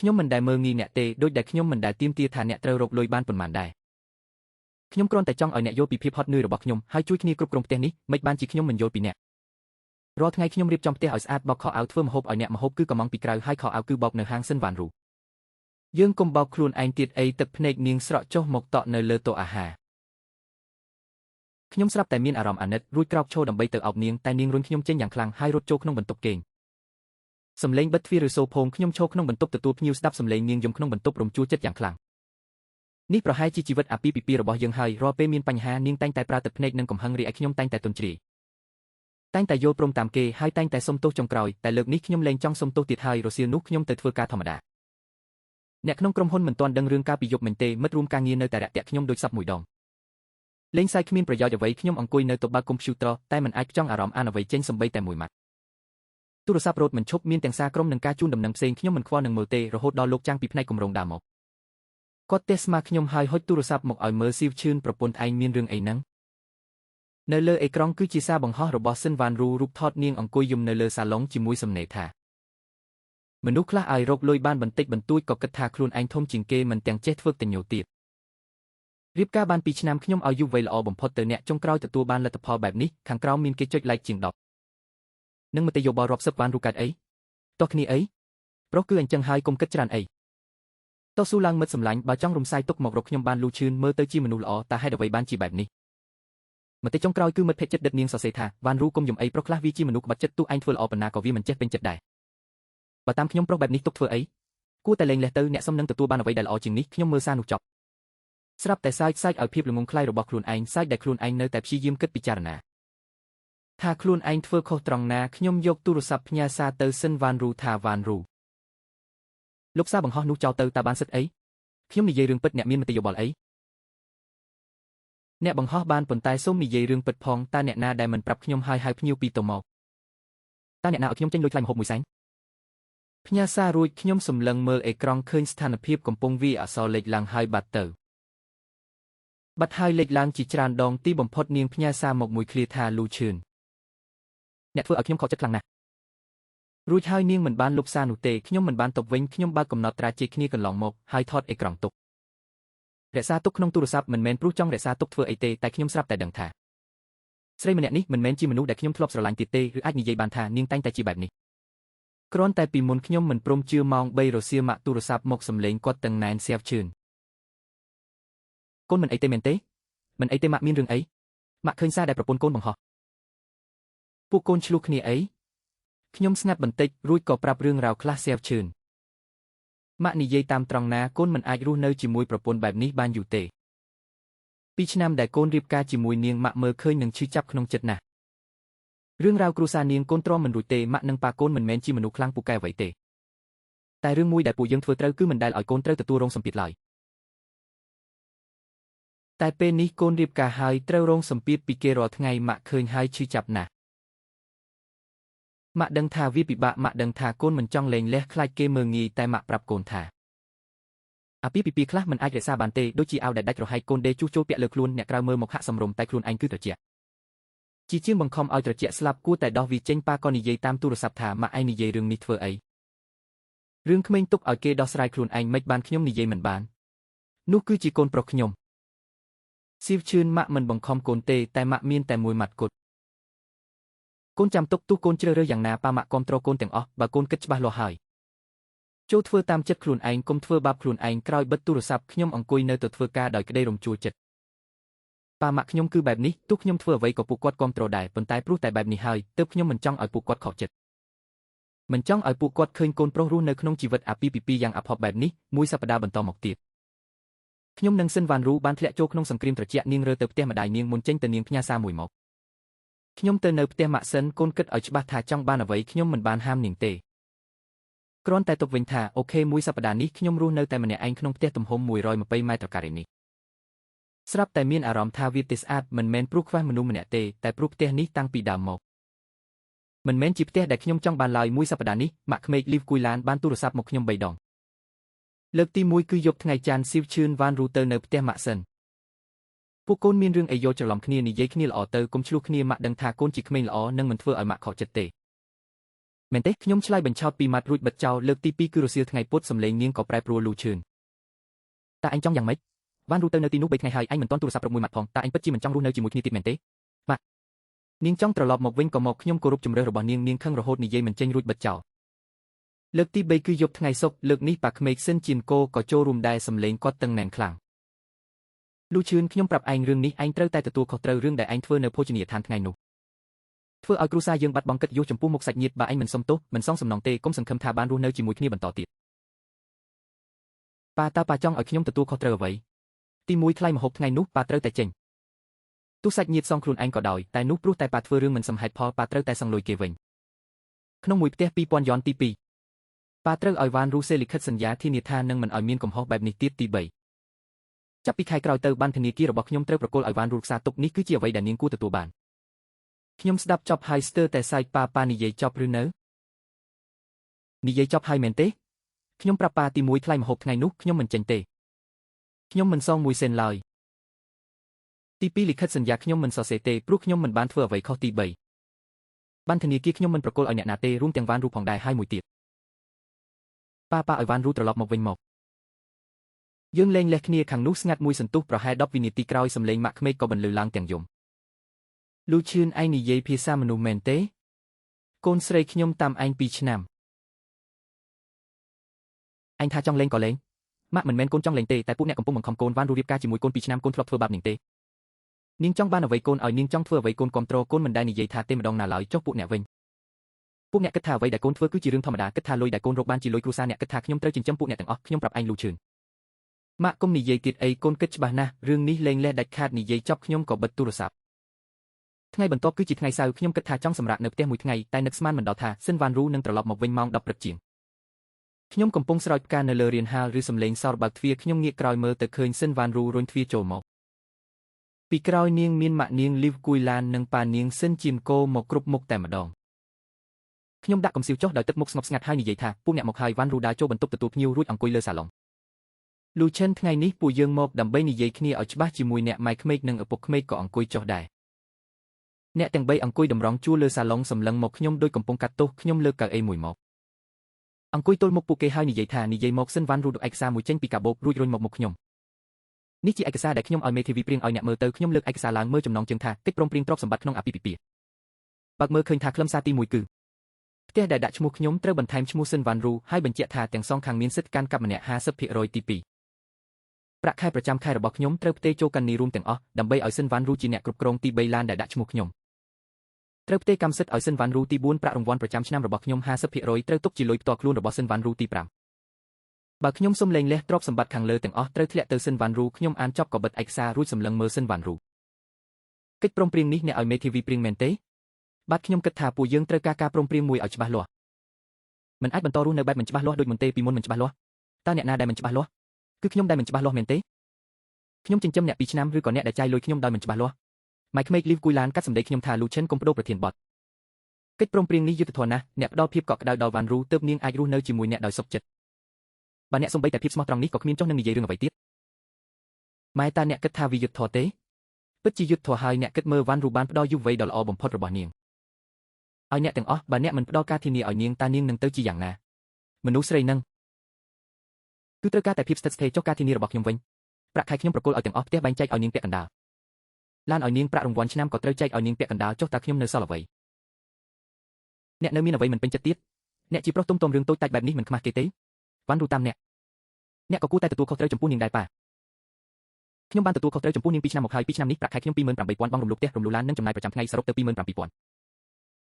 ខ្ញុំមិនដែលមើលងាយអ្នកទេដូចដែលខ្ញុំមិនដែលទាមទារថាអ្នកត្រូវរកលុយបានប៉ុន្មានដែរខ្ញុំគ្រាន់តែចង់ឲ្យអ្នកយល់ពីភាពហត់នឿយរបស់ខ្ញុំហើយជួយគ្នាគ្រប់គ្រងផ្ទះនេះមិនបានជាខ្ញុំមិនយល់ពីអ្នករាល់ថ្ងៃខ្ញុំរៀបចំផ្ទះឲ្យស្អាតបោកខោអាវធ្វើម្ហូបឲ្យអ្នកម្ហូបគឺកំងពីក្រៅហើយខោអាវគឺបោកនៅហាងសិនវ៉ាន់រូយើងកុំបោកខ្លួនឯងទៀតអីទឹកភ្នែកនាងស្រក់ចុះមកតក់នៅលើតុអាហារខ្ញុំស្រាប់តែមានអារម្មណ៍អាណិតរួចក្រោកឈរដើម្បីទៅអោបនាងតែនាងរុញខ្ញុំចេញយ៉ាងខ្លាំងហើយរត់ចូលក្នុងបន្ទប់គេងសំឡេងបិទទ្វារឬសូផងខ្ញុំឈរក្នុងបន្ទប់ទទួលភ្ញៀវស្ដាប់សំឡេងនាងយំក្នុងបន្ទប់រំជួលចិត្តយ៉ាងខ្លាំងនេះប្រហែលជាជីវិតអាពាហ៍ពិពាហ៍របស់យើងហើយរាល់ពេលមានបញ្ហានាងតែងតែប្រើទឹកភ្នែកនិងកំហឹងរីឯខ្ញុំតែងតែទន់ជ្រាយតែងតែយល់ព្រមតាមគេហើយតែងតែសុំទោសចុងក្រោយតែលើកនេះខ្ញុំលែងចង់សុំទោសទៀតហើយរសៀលនោះខ្ញុំទៅធ្វើការធម្មតាអ្នកក្នុងក្រុមហ៊ុនមិនទាន់ដឹងរឿងការពីយប់មិញទេមិត្តរួមការងារនៅតែរាក់ទាក់ខ្ញុំដូចសពមួយដងលេងសើចគ្មានប្រយោជន៍អ្វីខ្ញុំអង្គុយនៅតុបើកកុំព្យូទ័រតែមិនអាចខ្ចង់អារម្មណ៍អានអ្វីចេញសូម្បីតែមួយម៉ាត់ទូរស័ព្ទរត់មិនឈប់មានទាំងសារក្រុមនិងការជូនដំណឹងផ្សេងខ្ញុំមិនខ្វល់នឹងមើលទេរហូតដល់លោកចាំងពីផ្នែកគម្រោងដើរមកគាត់ទះស្មាខ្ញុំហើយហុចទូរស័ព្ទមកឲ្យមើលស៊ីវឈឿនប្រពន្ធឯងមានរឿងអីហ្នឹងនៅលើអេក្រង់គឺជាសារបង្ហោះរបស់សិនវ៉ាន់រូរូបថតនាងអង្គុយយំនៅលើសាឡុងជាមួយសំណេរថាមនុស្សខ្លះឲ្យរកលុយបានបន្តិចបន្តួចក៏គិតថាខ្លួនឯងធំជាងគេមិនទាំងចេះធ្វើតញ្ញូទៀតរៀបការបាន2ឆ្នាំខ្ញុំឲ្យយុវវ័យល្អបំផុតទៅអ្នកចុងក្រោយទទួលបានលទ្ធផលបែបនេះខាងក្រោមមានគេចុច like ជាង10នឹងមតិយោបល់រាប់សិបវ៉ាន់រូកាត់អីតោះគ្នាអីប្រុសគឺអញ្ចឹងហើយកុំគិតច្រើនអីតោះស៊ូឡើងមិត្តសម្លាញ់បើចង់រំសាយទុកមករកខ្ញុំបានលូឈឿនមើលទៅជាមនុស្សល្អតែហេតុអ្វីបានជាបែបនេះមតិចុងក្រោយគឺមិត្តភក្តិចិត្តដិតនាងសរសេរថាវ៉ាន់រូកុំយំអីប្រុសខ្លះវាជាមនុស្សក្បត់ចិត្តទោះឯងធ្វើល្អប៉ុណ្ណាក៏វាមិនចេះពេញចិត្តដែរបើតាមខ្ញុំប្រុសបែបនេះទុកធ្វើអីគួរតែលែងលះទៅអ្នកសុំនឹងទទួលបានអ្វីដែលល្អជាងនេះខ្ញុំមើលសារនោះចប់ស្រាប់តែសាយឲ្យភាពល្ងងខ្លៃរបស់ខ្លួនឯងសាយដែលខ្លួនឯងនៅតែព្យាយាមគិតពិចារណាថាខ្លួនឯងធ្វើខុសត្រង់ណាខ្ញុំយកទូរស័ព្ទផ្ញើសារទៅសិនវ៉ាន់រូថាវ៉ាន់រូលុបសារបង្ហោះនោះចោលទៅតើបានសិទ្ធអីខ្ញុំនិយាយរឿងពិតអ្នកមានមតិយោបល់អីអ្នកបង្ហោះបានប៉ុន្តែសូមនិយាយរឿងពិតផងតើអ្នកណាដែលមិនប្រាប់ខ្ញុំហើយហៅភ្ញៀវពីទៅមកតើអ្នកណាឲ្យខ្ញុំចេញលុយថ្លៃម្ហូបមួយសែនផ្ញើសាររួចខ្ញុំសម្លឹងមើលអេក្រង់ឃើញស្ថានភាពកំពុងវាអក្សរលេខឡើងហើយបាត់ទៅបាត់ហើយលេខឡើងជាច្រើនដងទីបំផុតនាងផ្ញើសារមកមួយឃ្លាថាលូឈឿនអ្នកធ្វើឲ្យខ្ញុំខកចិត្តខ្លាំងណាស់រួចហើយនាងមិនបានលុបសារនោះទេខ្ញុំមិនបានតបវិញខ្ញុំបើកកំណត់ត្រាជេរគ្នាកន្លងមកហើយថតអេក្រង់ទុករក្សាទុកក្នុងទូរស័ព្ទមិនមែនព្រោះចង់រក្សាទុកធ្វើអីទេតែខ្ញុំស្រាប់តែដឹងថាស្រីម្នាក់នេះមិនមែនជាមនុស្សដែលខ្ញុំធ្លាប់ស្រឡាញ់ទៀតទេឬអាចនិយាយបានថានាងតែងតែជាបែបនេះគ្រាន់តែពីមុនខ្ញុំមិនព្រមជឿម៉ោង3រសៀលម៉ាក់ទូរស័ព្ទមកសំឡេងគាត់ទាំងណែនសៀវឈឿនកូនមិនអីទេមែនទេមិនអីទេម៉ាក់មានរឿងអីម៉ាក់ឃើញសារដែលប្រពន្ធកូនបង្ហោះពួកកូនឆ្លោះគ្នាអីខ្ញុំស្ងាត់បន្តិចរួចក៏ប្រាប់រឿងរ៉ាវខ្លះសៀវឈឿនម៉ាក់និយាយតាមត្រង់ណាកូនមិនអាចរស់នៅជាមួយប្រពន្ធបែបនេះបានយូរទេ2ឆ្នាំដែលកូនរៀបការជាមួយនាងម៉ាក់មើលឃើញនឹងឈឺចាប់ក្នុងចិត្តណាស់រឿងរ៉ាវគ្រួសារនាងកូនទ្រាំមិនរួចទេម៉ាក់និងប៉ាកូនមិនមែនជាមនុស្សខ្លាំងពូកែអ្វីទេតែរឿងមួយដែលពួកយើងធ្វើត្រូវគឺមិនដែលឲ្យកូនត្រូវទទួលរងសម្ពាធឡើយតែពេលនេះកូនរៀបការហើយត្រូវរងសម្ពាធពីគេរាល់ថ្ងៃម៉ាក់ឃើញហើយឈឺចាប់ណាស់ម៉ាក់ដឹងថាវាពិបាកម៉ាក់ដឹងថាកូនមិនចង់លែងលះខ្លាចគេមើលងាយតែម៉ាក់ប្រាប់កូនថាអាពាហ៍ពិពាហ៍ខ្លះមិនអាចរក្សាបានទេដូចជាអាវដែលដាច់រហែកកូនដេរជួសជុលពាក់លើខ្លួនអ្នកក្រៅមើលមកហាក់សំរុំតែខ្លួនឯងគឺត្រជាក់ជាជាងបង្ខំឲ្យត្រជាក់ស្លាប់គួរតែដោះវាចេញប៉ាក៏និយាយតាមទូរស័ព្ទថាម៉ាក់ឯងនិយាយរឿងនេះធ្វើអីរឿងក្មេងទុកឲ្យគេដោះស្រាយខ្លួនឯងមិនបានខ្ញុំនិយាយមិនបាននោះគឺជាកូនប្រុសខ្ញុំសៀវឈឿនម៉ាក់មិនបង្ខំកូនទេតែម៉ាក់មានតែមួយម៉ាត់គត់កូនចាំទុកទោះកូនជ្រើសរើសយ៉ាងណាប៉ាម៉ាក់គ្រប់គ្រងកូនទាំងអស់បើកូនគិតច្បាស់លាស់ហើយចូលធ្វើតាមចិត្តខ្លួនឯងកុំធ្វើបាបខ្លួនឯងក្រោយបិទទូរស័ព្ទខ្ញុំអង្គុយនៅទៅធ្វើការដោយក្តីរំជួលចិត្តប៉ាម៉ាក់ខ្ញុំគឺបែបនេះទោះខ្ញុំធ្វើអ្វីក៏ពួកគាត់គ្រប់គ្រងដែរប៉ុន្តែព្រោះតែបែបនេះហើយទើបខ្ញុំមិនចង់ឲ្យពួកគាត់ខកចិត្តមិនចង់ឲ្យពួកគាត់ឃើញកូនប្រុសរស់នៅក្នុងជីវិតអាពាហ៍ពិពាហ៍យ៉ាងអភ័ព្វបែបនេះមួយសប្តាហ៍បន្តមកទៀតខ្ញុំនិងសិនវ៉ាន់រូបានធ្លាក់ចូលក្នុងសង្គ្រាមត្រជាក់នាងរើទៅផ្ទះម្ដាយនាងមុនចេញទៅនាងផ្ញើសារមួយមកខ្ញុំទៅនៅផ្ទះម៉ាក់សិនកូនគិតឲ្យច្បាស់ថាចង់បានអ្វីខ្ញុំមិនបានហាមនាងទេគ្រាន់តែទុកវិញថាអូខេមួយសប្តាហ៍នេះខ្ញុំរស់នៅតែម្នាក់ឯងក្នុងផ្ទះទំហំ120ម៉ែត្រការ៉េនេះស្រាប់តែមានអារម្មណ៍ថាវាទេស្អាតមិនមែនព្រោះខ្វះមនុស្សម្នាក់ទេតែព្រោះផ្ទះនេះតាំងពីដើមមកមិនមែនជាផ្ទះដែលខ្ញុំចង់បានឡើយមួយសប្តាហ៍នេះម៉ាក់ក្មេកលីវគួយឡានបានទូរស័ព្ទមកខ្ញុំ3ដងលើកទី1គឺយប់ថ្ងៃច័ន្ទស៊ីវឈឿនវ៉ាន់រូទៅនៅផ្ទះម៉ាក់សិនពួកកូនមានរឿងអីយល់ច្រឡំគ្នានិយាយគ្នាល្អទៅកុំឆ្លោះគ្នាម៉ាក់ដឹងថាកូនជាក្មេងល្អនិងមិនធ្វើឲ្យម៉ាក់ខកចិត្តទេ មែនទេខ្ញុំឆ្លើយបញ្ឆោតពីម៉ាត់រួចបិទចោលលើកទី2គឺរសៀលថ្ងៃពុធសំឡេងនាងក៏ប្រែប្រួលលូឈឿនតើអញចង់យ៉ាងម៉េចវ៉ាន់រូទៅនៅទីនោះ3ថ្ងៃហើយអញមិនទាន់ទូរស័ព្ទរកមួយម៉ាត់ផងតើអញពិតជាមិនចង់រស់នៅជាមួយគ្នាទៀតមែនទេម៉ាក់នាងចង់ត្រឡប់មកវិញក៏មកខ្ញុំគោរពជំរឿសរបស់នាងនាងខឹងរហូតនិយាយមិនចេញរួចបិទចោលលើកទី3គឺយប់ថ្ងៃសុក្រលើកនេះប៉ាក្មេកសិនជានកោក៏ចូលរួមដែរសំឡេងគាត់តឹងណែនខ្លាំងលូឈឿនខ្ញុំប្រាប់ឯងរឿងនេះឯងត្រូវតែទទួលខុសត្រូវរឿងដែលឯងធ្វើនៅភោជនីយដ្ឋានថ្ងៃនោះធ្វើឲ្យគ្រួសារយើងបាត់បង់កិត្តិយសចំពោះមុខសាច់ញាតិបើឯងមិនសុំទោសមិនសងសំណងទេកុំសង្ឃឹមថាបានរស់នៅជាមួយគ្នាបន្តទៀតប៉ាតើប៉ាចង់ឲ្យខ្ញុំទទួលខុសត្រូវអ្វីទី1ថ្លៃម្ហូបថ្ងៃនោះប៉ាត្រូវតែចេញទោះសាច់ញាតិសងខ្លួនឯងក៏ដោយតែនោះព្រោះតែប៉ាធ្វើរឿងមិនសមហេតុផលប៉ាត្រូវតែសងលុយគេវិញក្នុងមួយផ្ទះ2000យ៉នទី2ប៉ាត្រូវឲ្យវ៉ានរូសេលិខិតសន្យាធានាថានឹងមិនឲ្យមានកំហុសបែបនេះទៀតទី3ចាប់ពីខែក្រោយទៅបានធនាគាររបស់ខ្ញុំត្រូវប្រគល់ឲ្យវ៉ានរូរក្សាទុកនេះគឺជាអ្វីដែលនាងគួរទទួលបានខ្ញុំស្ដាប់ចប់ហើយស្ទើរតែសាយប៉ានិយាយចប់ឬនៅនិយាយចប់ហើយមែនទេខ្ញុំប្រាប់ប៉ាទី1ថ្លៃម្ហូបថ្ងៃនោះខ្ញុំមិនចេញទេខ្ញុំមិនសង1សេនឡើយទី2លិខិតសន្យាខ្ញុំមិនសរសេរទេព្រោះខ្ញុំមិនបានធ្វើអ្វីខុសទី3បានធនាគារខ្ញុំមិនប្រគល់ឲ្យអ្នកណាទេរួមទាំងវ៉ានរូផងដែរហើយមួយទៀតប៉ាឲ្យវ៉ានរូត្រឡប់មកវិញមកយើងលេងលេះគ្នាខាងនោះស្ងាត់មួយសន្ទុះប្រហែល10វិនាទីក្រោយសំឡេងម៉ាក់ក្មេកក៏បន្លឺឡើងទាំងយំលូឈឿនឯងនិយាយភាសាមនុស្សមែនទេកូនស្រីខ្ញុំតាមឯង2ឆ្នាំឯងថាចង់លេងក៏លេងម៉ាក់មិនមែនកូនចង់លេងទេតែពួកអ្នកកំពុងបង្ខំកូនវ៉ានរូរៀបការជាមួយកូន2ឆ្នាំកូនធ្លាប់ធ្វើបាបនាងទេនាងចង់បានអ្វីកូនឲ្យនាងចង់ធ្វើអ្វីកូនគ្រប់គ្រងកូនមិនដែលនិយាយថាទេម្ដងណាឡើយចុះពួកអ្នកវិញពួកអ្នកគិតថាអ្វីដែលកូនធ្វើគឺជារឿងធម្មតាគិតថាលុយដែលកូនរកបានជាលុយគ្រួសារអ្នកគិតថាខ្ញុំត្រូវចិញ្ចឹមពួកអ្នកទាំងអស់ខ្ញុំប្រាប់ឯងលូឈឿនម៉ាក់កុំនិយាយទៀតអីកូនគិតច្បាស់ណាស់រឿងនេះលេងលេះដាច់ខាតនិយាយចប់ខ្ញុំក៏បិទទូរស័ព្ទថ្ងៃបន្ទាប់គឺជាថ្ងៃសៅរ៍ខ្ញុំគិតថាចង់សម្រាកនៅផ្ទះមួយថ្ងៃតែនឹកស្មានមិនដល់ថាសិនវ៉ានរូនឹងត្រឡប់មកវិញម៉ោង10ព្រឹកជាងខ្ញុំកំពុងស្រោចផ្កានៅលើរានហាលឬសំឡេងសោរបើកទ្វារខ្ញុំងាកក្រោយមើលទៅឃើញសិនវ៉ានរូរុញទ្វារចូលមកពីក្រោយនាងមានម៉ាក់នាងលីវគួយឡាននិងប៉ានាងសិនជានកោមកគ្រប់មុខតែម្ដងខ្ញុំដាក់កំសៀវចុះដោយទឹកមុខស្ងប់ស្ងាត់ហើយនិយាយថាពួកអ្នកមកហើយវ៉ាន់រូដើរចូលបន្ទប់ទទួលភ្ញៀវរួចអង្គុយលើសាឡុងលូឈិនថ្ងៃនេះពួកយើងមកដើម្បីនិយាយគ្នាឲ្យច្បាស់ជាមួយអ្នកម៉ែក្មេកនិងឪពុកក្មេកក៏អង្គុយចុះដែរអ្នកទាំង3អង្គុយតម្រង់ជួរលើសាឡុងសម្លឹងមកខ្ញុំដោយកំពុងកាត់ទោសខ្ញុំលើកកៅអីមួយមកអង្គុយទល់មុខពួកគេហើយនិយាយថានិយាយមកសិនវ៉ាន់រូដកឯកសារមួយចេញពីកាបូបរួចរុញមកមុខខ្ញុំនេះជាឯកសារដែលខ្ញុំឲ្យមេធាវីព្រៀងឲ្យអ្នកមើលទៅខ្ញុំលើកឯកសារឡើងមើលចំណងជើងថាកិច្ចព្រមព្រៀងទ្រព្យសម្បត្តិក្នុងអាពាហ៍ពិពាហ៍បើកមើលឃើញថាខ្លឹមសារទី1គឺផ្ទះដែលដាក់ឈ្មោះខ្ញុំត្រូវបន្ថែមឈ្មោះសិនវ៉ាន់រូហើយបញ្ជាក់ថាទាំងសងខាងមានសិទ្ធិកាន់កាប់ម្នាក់ 50% ទី2ប្រាក់ខែប្រចាំខែរបស់ខ្ញុំត្រូវផ្ទេរចូលកណ្នីរួមទាំងអស់ដើម្បីឲ្យសិនវ៉ាន់រូជាអ្នកគ្រប់គ្រងទី3ឡានដែលដាក់ឈ្មោះខ្ញុំត្រូវផ្ទេរកម្មសិទ្ធិឲ្យសិនវ៉ាន់រូទី4ប្រាក់រង្វាន់ប្រចាំឆ្នាំរបស់ខ្ញុំ 50% ត្រូវទុកជាលុយផ្ទាល់ខ្លួនរបស់សិនវ៉ាន់រូទី5បើខ្ញុំសុំលែងលះទ្រព្យសម្បត្តិខាងលើទាំងអស់ត្រូវធ្លាក់ទៅសិនវ៉ាន់រូខ្ញុំអានចប់ក៏បិទឯកសាររួចសម្លឹងមើលសិនវ៉ាន់រូកិច្ចព្រមព្រៀងនេះអ្នកឲ្យមេធាវីព្រៀងមែនទេបាទខ្ញុំគិតថាពួកយើងត្រូវការព្រមព្រៀងមួយឲ្យច្បាស់លាស់មិនអាចបន្តរស់នៅបែបមិនច្បាស់លាស់ដូចមុនទេពីមុនមិនច្បាស់លាស់តើអ្នកណាដែលមិនច្បាស់លាស់គឺខ្ញុំដែលមិនច្បាស់លាស់មែនទេខ្ញុំចិញ្ចឹមអ្នក2ឆ្នាំឬក៏អ្នកដែលចាយលុយខ្ញុំដោយមិនច្បាស់លាស់ម៉ៃក្មេកលីវគួយឡានកាត់សម្ដីខ្ញុំថាលូឈិនកុំបដូរប្រធានបទកិច្ចព្រមព្រៀងនេះយុត្តិធម៌ណាស់អ្នកផ្ដល់ភាពកក់ក្ដៅដល់វ៉ាន់រូទើបនាងអាចរស់នៅជាមួយអ្នកដោយសុខចិត្តបើអ្នកសំបីតែភាពស្មោះត្រង់នេះក៏គ្មានចុះនឹងនិយាយរឿងអ្វីទៀតម៉ែតើអ្នកគិតថាវាយុត្តិធម៌ទេពិតជាយុត្តិធម៌ហើយអ្នកគិតមើលវ៉ាន់រូបានផ្ដល់យុវវ័យដ៏ល្អបំផុតរបស់នាងឲ្យអ្នកទាំងអស់បើអ្នកមិនផ្ដល់ការធានាឲ្យនាងតើនាងនឹងទៅជាយ៉ាងណាមនុស្សស្រីនឹងគឺត្រូវការតែភាពស្ថិតស្ថេរចុះការធានារបស់ខ្ញុំវិញប្រាក់ខែខ្ញុំប្រគល់ឲ្យទាំងអស់ផ្ទះបែងចែកឲ្យនាងពាក់កណ្ដាលឡានឲ្យនាងប្រាក់រង្វាន់ឆ្នាំក៏ត្រូវចែកឲ្យនាងពាក់កណ្ដាលចុះតើខ្ញុំនៅសល់អ្វីអ្នកនៅមានអ្វីមិនពេញចិត្តទៀតអ្នកជាប្រុសទុំរឿងតូចតាច់បែបនេះមិនខ្មាស់គេទេវ៉ាន់រូតាមអ្នកក៏គួរតែទទួលខុសត្រូវចំពោះនាងដែរប៉ាខ្ញុំបានទទួលខុសត្រូវចំពោះនាង2ឆ្នាំមកហើយ2ឆ្នាំនេះប្រាក់ខែខ្ញុំ 28000 បង់រំលោភផ្ទះរំលោះឡាននិងចំណាយប្រចាំថ្ងៃសរុបទៅ 27000